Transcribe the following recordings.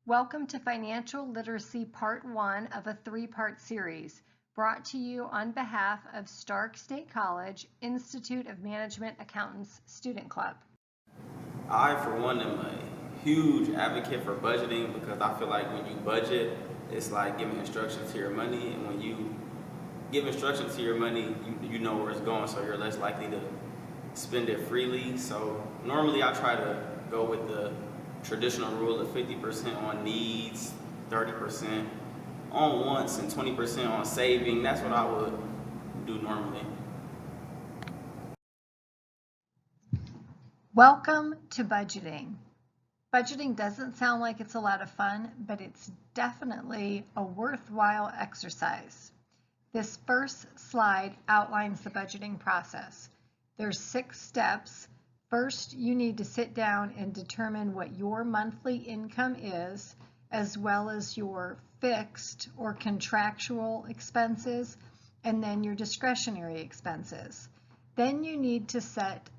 Welcome to Financial Literacy Part 1 of a three-part series brought to you on behalf of Stark State College Institute of Management Accountants Student Club. I, for one, am a huge advocate for budgeting because I feel like when you budget, it's like giving instructions to your money, and when you give instructions to your money, you know where it's going, so you're less likely to spend it freely. So normally I try to go with the traditional rule of 50% on needs, 30% on wants, and 20% on saving. That's what I would do normally. Welcome to budgeting. Budgeting doesn't sound like it's a lot of fun, but it's definitely a worthwhile exercise. This first slide outlines the budgeting process. There's 6 steps. First, you need to sit down and determine what your monthly income is, as well as your fixed or contractual expenses, and then your discretionary expenses. Then you need to set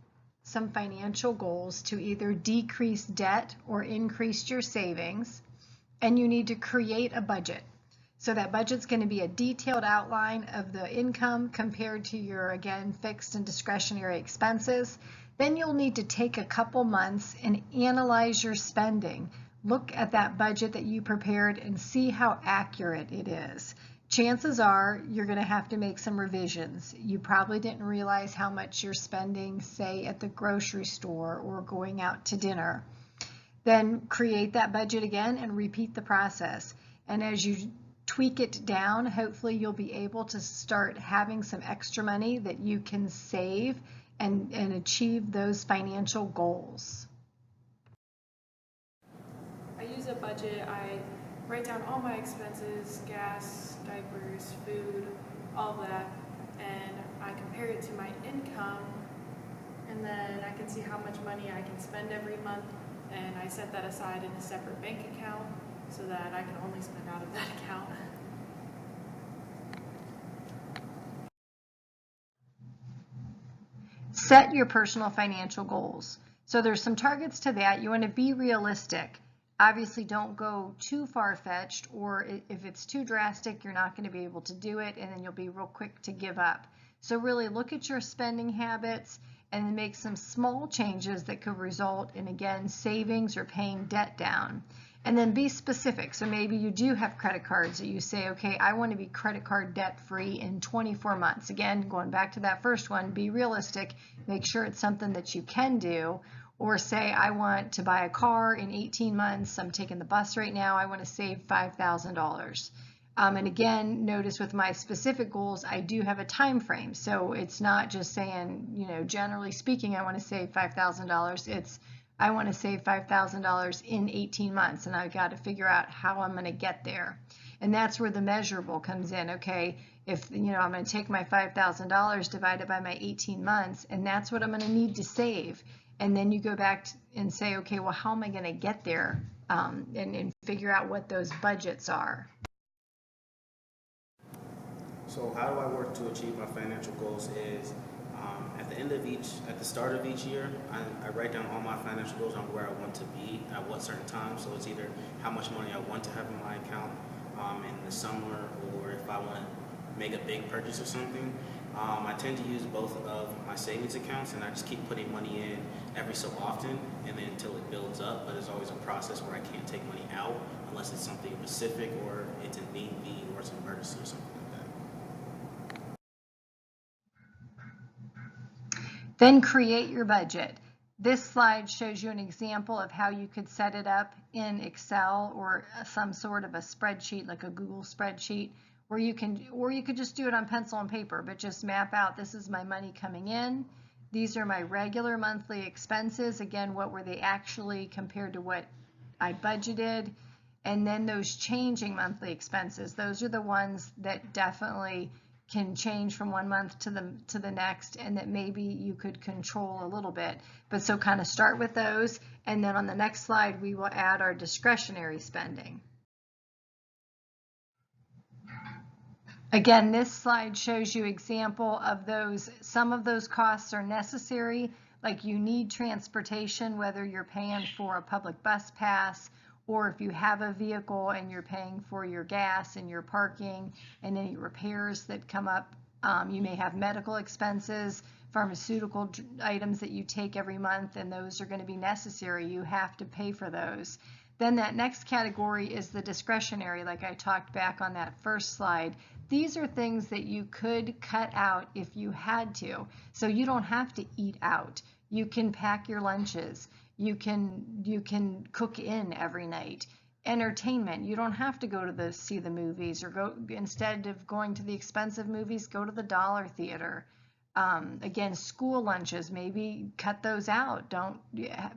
some financial goals to either decrease debt or increase your savings, and you need to create a budget. So that budget's going to be a detailed outline of the income compared to your, again, fixed and discretionary expenses. Then you'll need to take a couple months and analyze your spending. Look at that budget that you prepared and see how accurate it is. Chances are you're going to have to make some revisions. You probably didn't realize how much you're spending, say, at the grocery store or going out to dinner. Then create that budget again and repeat the process. And as you tweak it down, hopefully you'll be able to start having some extra money that you can save and achieve those financial goals. I use a budget. I write down all my expenses, gas, diapers, food, all of that, and I compare it to my income, and then I can see how much money I can spend every month, and I set that aside in a separate bank account so that I can only spend out of that account. Set your personal financial goals. So there's some targets to that. You want to be realistic. Obviously, don't go too far-fetched, or if it's too drastic, you're not going to be able to do it, and then you'll be real quick to give up. So really look at your spending habits and then make some small changes that could result in, again, savings or paying debt down. And then be specific. So maybe you do have credit cards that you say, okay, I want to be credit card debt free in 24 months. Again, going back to that first one, be realistic, make sure it's something that you can do. Or say, I want to buy a car in 18 months, I'm taking the bus right now, I want to save $5,000. And again, notice with my specific goals, I do have a time frame. So it's not just saying, generally speaking, I want to save $5,000. It's I want to save $5,000 in 18 months, and I've got to figure out how I'm going to get there. And that's where the measurable comes in. Okay, if I'm going to take my $5,000 divided by my 18 months, and that's what I'm going to need to save. And then you go back and say, okay, well, how am I going to get there? And figure out what those budgets are. So how do I work to achieve my financial goals is at the start of each year, I write down all my financial goals on where I want to be at what certain time. So it's either how much money I want to have in my account in the summer, or if I want to make a big purchase or something. I tend to use both of my savings accounts, and I just keep putting money in every so often, and then until it builds up. But there's always a process where I can't take money out unless it's something specific, or it's a need be, or it's an emergency or something like that. Then create your budget. This slide shows you an example of how you could set it up in Excel or some sort of a spreadsheet, like a Google spreadsheet, or you could just do it on pencil and paper, but just map out, this is my money coming in, these are my regular monthly expenses, again, what were they actually compared to what I budgeted, and then those changing monthly expenses, those are the ones that definitely can change from one month to the next, and that maybe you could control a little bit. But so kind of start with those, and then on the next slide we will add our discretionary spending. Again, this slide shows you example of those. Some of those costs are necessary, like you need transportation, whether you're paying for a public bus pass or if you have a vehicle and you're paying for your gas and your parking and any repairs that come up. You may have medical expenses, pharmaceutical items that you take every month, and those are going to be necessary. You have to pay for those. Then that next category is the discretionary, like I talked back on that first slide. These are things that you could cut out if you had to. So you don't have to eat out. You can pack your lunches. You can cook in every night. Entertainment, you don't have to go to see the movies, or go, instead of going to the expensive movies, go to the dollar theater. Again, school lunches, maybe cut those out. Don't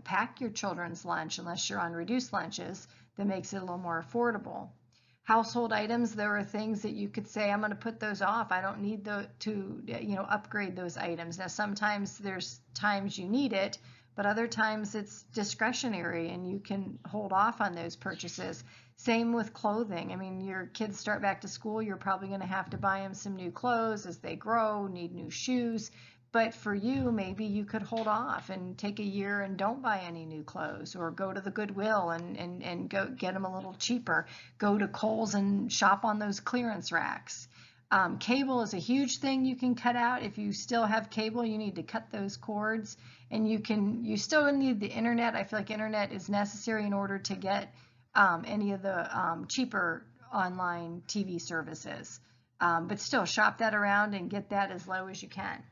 pack your children's lunch unless you're on reduced lunches. That makes it a little more affordable. Household items, there are things that you could say, I'm going to put those off. I don't need to upgrade those items. Now, sometimes there's times you need it, but other times it's discretionary and you can hold off on those purchases. Same with clothing. I mean, your kids start back to school, you're probably going to have to buy them some new clothes as they grow, need new shoes. But for you, maybe you could hold off and take a year and don't buy any new clothes, or go to the Goodwill and go get them a little cheaper. Go to Kohl's and shop on those clearance racks. Cable is a huge thing you can cut out. If you still have cable, you need to cut those cords, and you still need the internet. I feel like internet is necessary in order to get any of the cheaper online TV services. But still, shop that around and get that as low as you can.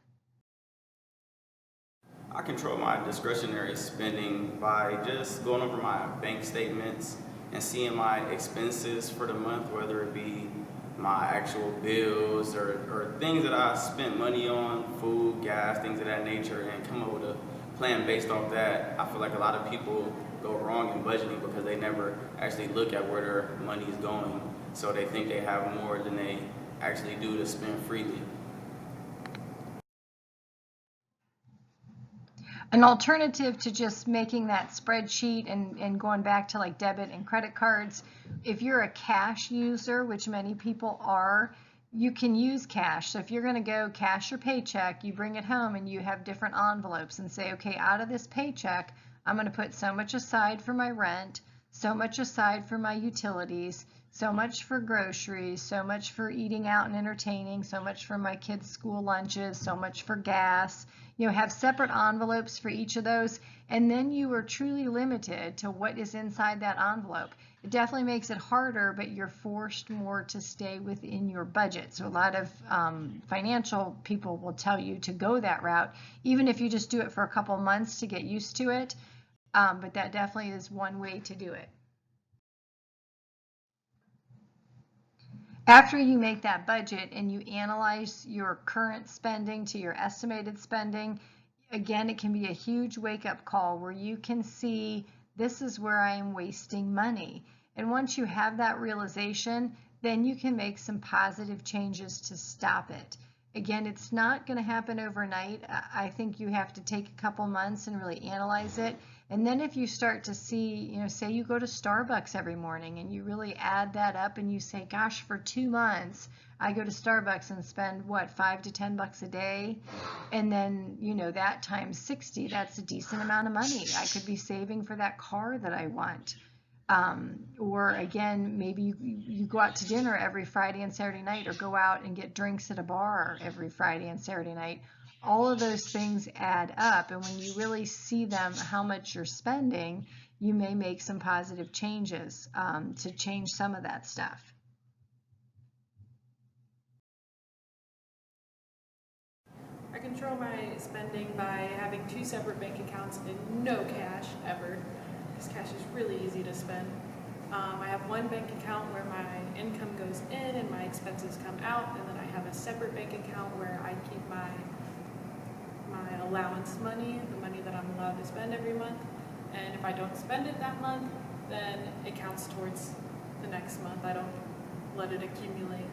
I control my discretionary spending by just going over my bank statements and seeing my expenses for the month, whether it be my actual bills or things that I spent money on, food, gas, things of that nature, and come up with a plan based off that. I feel like a lot of people go wrong in budgeting because they never actually look at where their money is going. So they think they have more than they actually do to spend freely. An alternative to just making that spreadsheet and going back to like debit and credit cards, if you're a cash user, which many people are, you can use cash. So if you're going to go cash your paycheck, you bring it home and you have different envelopes and say, okay, out of this paycheck, I'm going to put so much aside for my rent, so much aside for my utilities, so much for groceries, so much for eating out and entertaining, so much for my kids' school lunches, so much for gas. Have separate envelopes for each of those, and then you are truly limited to what is inside that envelope. It definitely makes it harder, but you're forced more to stay within your budget. So a lot of financial people will tell you to go that route, even if you just do it for a couple months to get used to it. But that definitely is one way to do it. After you make that budget and you analyze your current spending to your estimated spending, again, it can be a huge wake-up call where you can see, this is where I am wasting money. And once you have that realization, then you can make some positive changes to stop it. Again, it's not going to happen overnight. I think you have to take a couple months and really analyze it. And then if you start to see, say you go to Starbucks every morning and you really add that up and you say, gosh, for 2 months, I go to Starbucks and spend what, $5 to $10 a day? And then, that times 60, that's a decent amount of money. I could be saving for that car that I want. Or again, maybe you go out to dinner every Friday and Saturday night, or go out and get drinks at a bar every Friday and Saturday night. All of those things add up, and when you really see them, how much you're spending, you may make some positive changes to change some of that stuff. I control my spending by having 2 separate bank accounts and no cash ever, because cash is really easy to spend. I have one bank account where my income goes in and my expenses come out, and then I have a separate bank account where I keep my allowance money, the money that I'm allowed to spend every month. And if I don't spend it that month, then it counts towards the next month. I don't let it accumulate.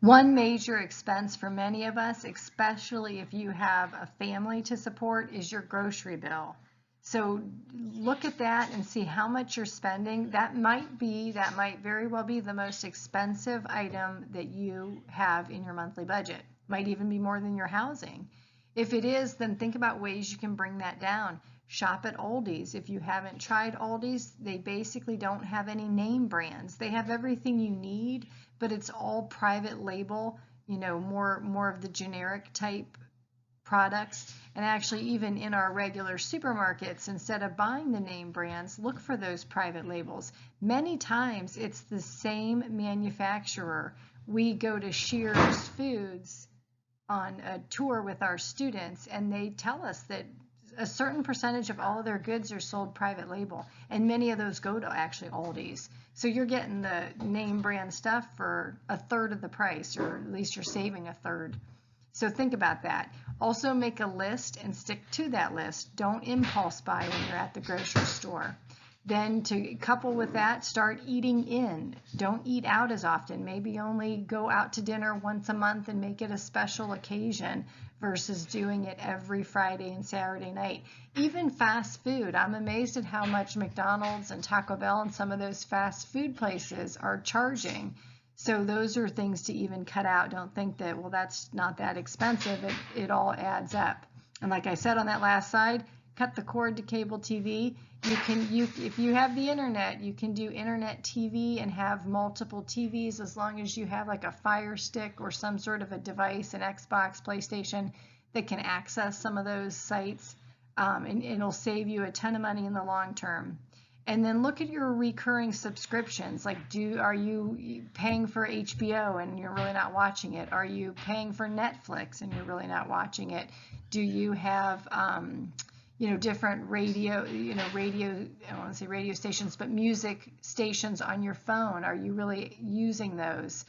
One major expense for many of us, especially if you have a family to support, is your grocery bill. So look at that and see how much you're spending. That might very well be the most expensive item that you have in your monthly budget. Might even be more than your housing. If it is, then think about ways you can bring that down. Shop at Aldi's. If you haven't tried Aldi's, they basically don't have any name brands. They have everything you need, but it's all private label, more of the generic type products. And actually, even in our regular supermarkets, instead of buying the name brands, look for those private labels. Many times it's the same manufacturer. We go to Shear's Foods on a tour with our students, and they tell us that a certain percentage of all of their goods are sold private label, and many of those go to actually Aldi's. So you're getting the name brand stuff for a third of the price, or at least you're saving a third. So think about that. Also make a list and stick to that list. Don't impulse buy when you're at the grocery store. Then to couple with that, start eating in. Don't eat out as often. Maybe only go out to dinner once a month and make it a special occasion versus doing it every Friday and Saturday night. Even fast food. I'm amazed at how much McDonald's and Taco Bell and some of those fast food places are charging. So those are things to even cut out. Don't think that, well, that's not that expensive. It all adds up. And like I said on that last slide, cut the cord to cable TV. If you have the internet, you can do internet TV and have multiple TVs as long as you have like a Fire Stick or some sort of a device, an Xbox, PlayStation, that can access some of those sites. And it'll save you a ton of money in the long term. And then look at your recurring subscriptions. Like, are you paying for HBO and you're really not watching it? Are you paying for Netflix and you're really not watching it? Do you have, different radio, I don't want to say radio stations, but music stations on your phone? Are you really using those?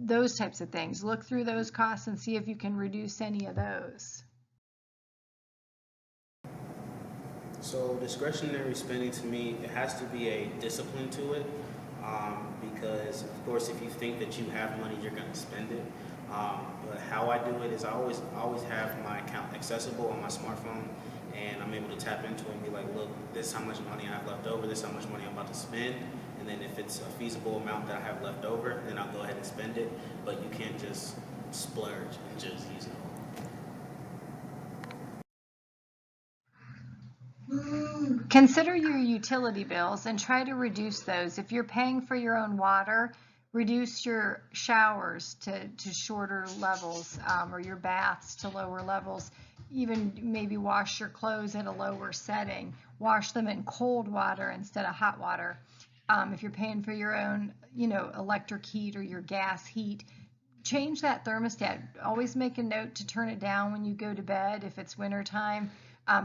Those types of things. Look through those costs and see if you can reduce any of those. So discretionary spending, to me, it has to be a discipline to it, because of course if you think that you have money, you're going to spend it. But how I do it is I always have my account accessible on my smartphone, and I'm able to tap into it and be like, look, this is how much money I have left over, this is how much money I'm about to spend, and then if it's a feasible amount that I have left over, then I'll go ahead and spend it. But you can't just splurge and just use it all. Consider your utility bills and try to reduce those. If you're paying for your own water, reduce your showers to shorter levels, or your baths to lower levels. Even maybe wash your clothes at a lower setting. Wash them in cold water instead of hot water. If you're paying for your own, electric heat or your gas heat, change that thermostat. Always make a note to turn it down when you go to bed if it's winter time.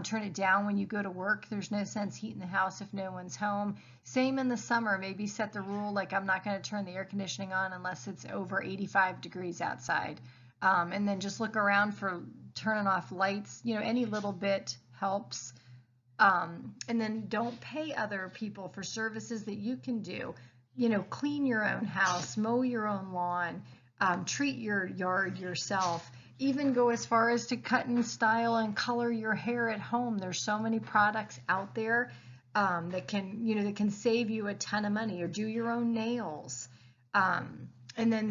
Turn it down when you go to work. There's no sense heating the house if no one's home. Same in the summer. Maybe set the rule like I'm not going to turn the air conditioning on unless it's over 85 degrees outside. And then just look around for turning off lights. Any little bit helps. And then don't pay other people for services that you can do. Clean your own house, mow your own lawn, treat your yard yourself. Even go as far as to cut and style and color your hair at home. There's so many products out there that can save you a ton of money. Or do your own nails. And then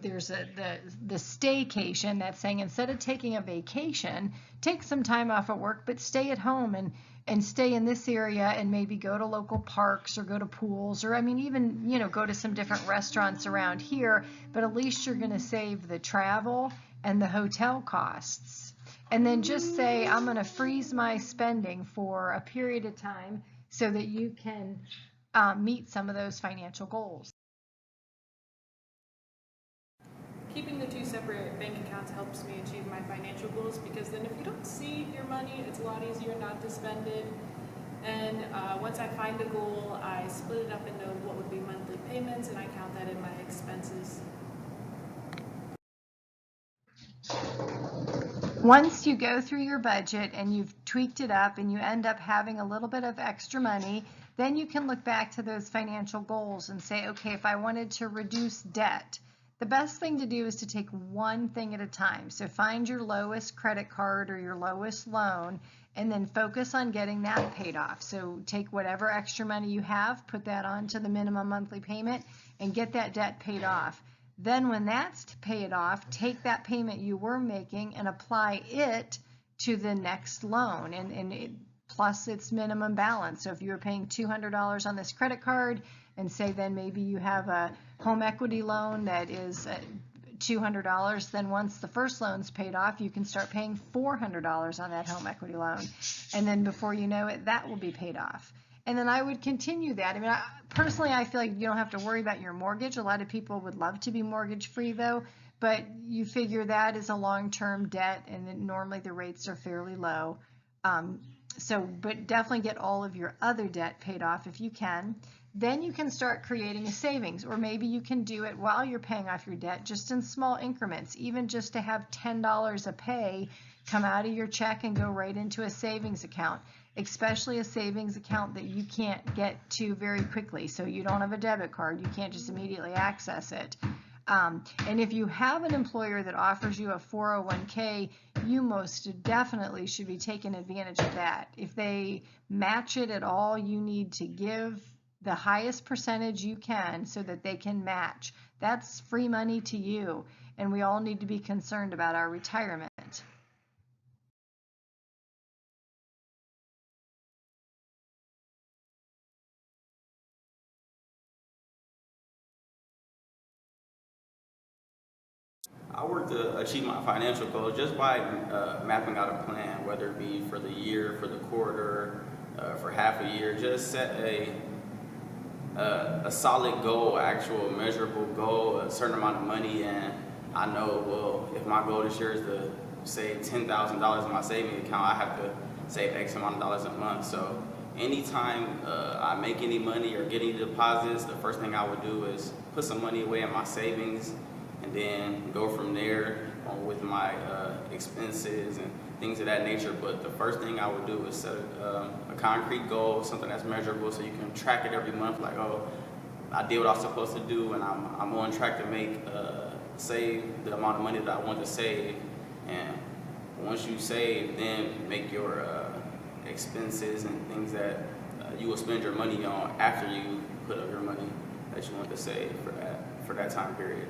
there's the staycation that's saying instead of taking a vacation, take some time off at work, but stay at home and stay in this area and maybe go to local parks or go to pools, or even go to some different restaurants around here. But at least you're going to save the travel and the hotel costs. And then just say, I'm going to freeze my spending for a period of time so that you can meet some of those financial goals. Keeping the two separate bank accounts helps me achieve my financial goals, because then if you don't see your money, it's a lot easier not to spend it. And once I find a goal, I split it up into what would be monthly payments, and I count that in my expenses. Once you go through your budget and you've tweaked it up and you end up having a little bit of extra money, then you can look back to those financial goals and say, okay, if I wanted to reduce debt, the best thing to do is to take one thing at a time. So find your lowest credit card or your lowest loan and then focus on getting that paid off. So take whatever extra money you have, put that onto the minimum monthly payment and get that debt paid off. Then when that's paid off, take that payment you were making and apply it to the next loan. And plus its minimum balance. So if you were paying $200 on this credit card, and say then maybe you have a home equity loan that is $200, then once the first loan's paid off, you can start paying $400 on that home equity loan. And then before you know it, that will be paid off. And then I would continue that. I mean, personally, I feel like you don't have to worry about your mortgage. A lot of people would love to be mortgage free though, but you figure that is a long-term debt, and then normally the rates are fairly low. But definitely get all of your other debt paid off if you can. Then you can start creating a savings, or maybe you can do it while you're paying off your debt, just in small increments, even just to have $10 a pay come out of your check and go right into a savings account, especially a savings account that you can't get to very quickly. So you don't have a debit card, you can't just immediately access it. And if you have an employer that offers you a 401k, you most definitely should be taking advantage of that. If they match it at all, you need to give the highest percentage you can so that they can match. That's free money to you, and we all need to be concerned about our retirement. I work to achieve my financial goals just by mapping out a plan, whether it be for the year, for the quarter, for half a year. Just set a solid goal, actual measurable goal, a certain amount of money, and I know, well, if my goal this year is to save $10,000 in my savings account, I have to save X amount of dollars a month. So anytime I make any money or get any deposits, the first thing I would do is put some money away in my savings, and then go from there on with my expenses and things of that nature. But the first thing I would do is set a concrete goal, something that's measurable, so you can track it every month. Like, oh, I did what I was supposed to do, and I'm on track to make save the amount of money that I want to save. And once you save, then make your expenses and things that you will spend your money on after you put up your money that you want to save for that time period.